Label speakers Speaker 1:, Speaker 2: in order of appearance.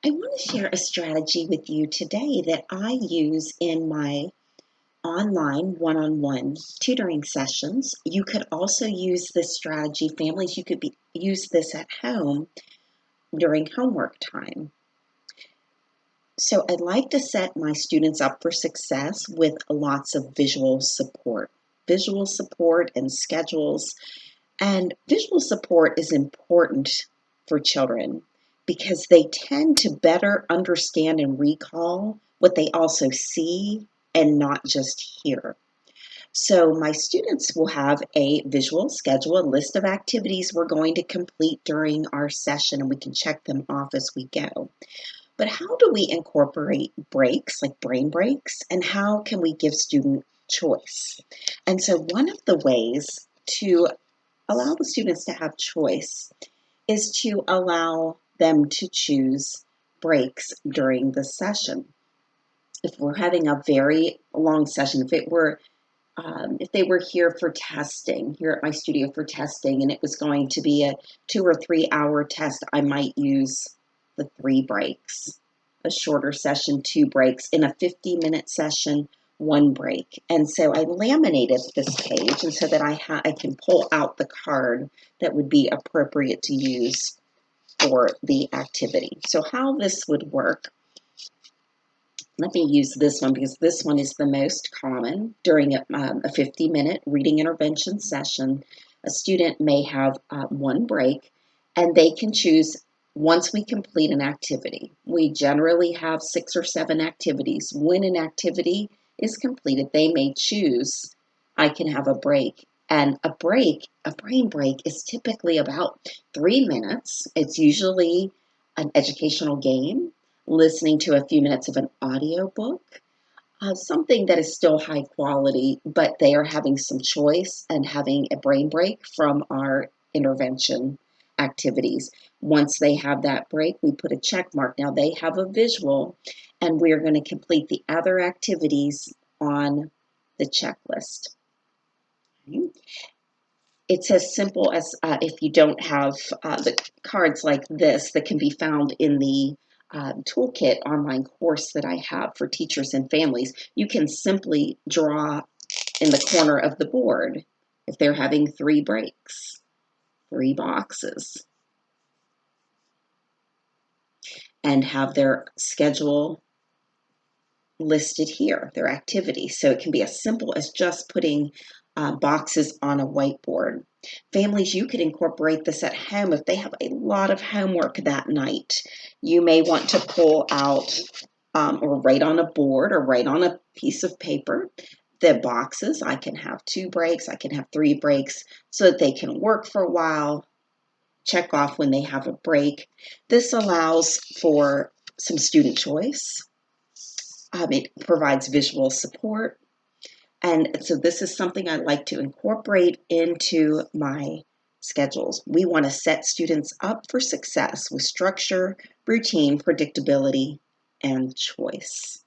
Speaker 1: I want to share a strategy with you today that I use in my online one-on-one tutoring sessions. You could also use this strategy, families, you could use this at home during homework time. So I'd like to set my students up for success with lots of visual support and schedules. And visual support is important for children because they tend to better understand and recall what they also see and not just hear. So my students will have a visual schedule, a list of activities we're going to complete during our session, and we can check them off as we go. But how do we incorporate breaks, like brain breaks, and how can we give student choice? And so one of the ways to allow the students to have choice is to allow them to choose breaks during the session. If we're having a very long session, if they were here for testing, here at my studio for testing, and it was going to be a 2 or 3 hour test, I might use the 3 breaks. A shorter session, 2 breaks. In a 50-minute session, 1 break. And so I laminated this page, and so that I can pull out the card that would be appropriate to use for the activity. So how this would work, let me use this one because this one is the most common. During a 50-minute reading intervention session, a student may have 1 break, and they can choose once we complete an activity. We generally have 6 or 7 activities. When an activity is completed, they may choose, I can have a break. And a brain break, is typically about 3 minutes. It's usually an educational game, listening to a few minutes of an audiobook, something that is still high quality, but they are having some choice and having a brain break from our intervention activities. Once they have that break, we put a check mark. Now they have a visual, and we're going to complete the other activities on the checklist. It's as simple as if you don't have the cards like this that can be found in the toolkit online course that I have for teachers and families, you can simply draw in the corner of the board if they're having 3 breaks, 3 boxes, and have their schedule listed here, their activities. So it can be as simple as just putting boxes on a whiteboard. Families, you could incorporate this at home if they have a lot of homework that night. You may want to pull out or write on a board or write on a piece of paper the boxes. I can have 2 breaks, I can have 3 breaks, so that they can work for a while, check off when they have a break. This allows for some student choice. It provides visual support. And so this is something I'd like to incorporate into my schedules. We want to set students up for success with structure, routine, predictability, and choice.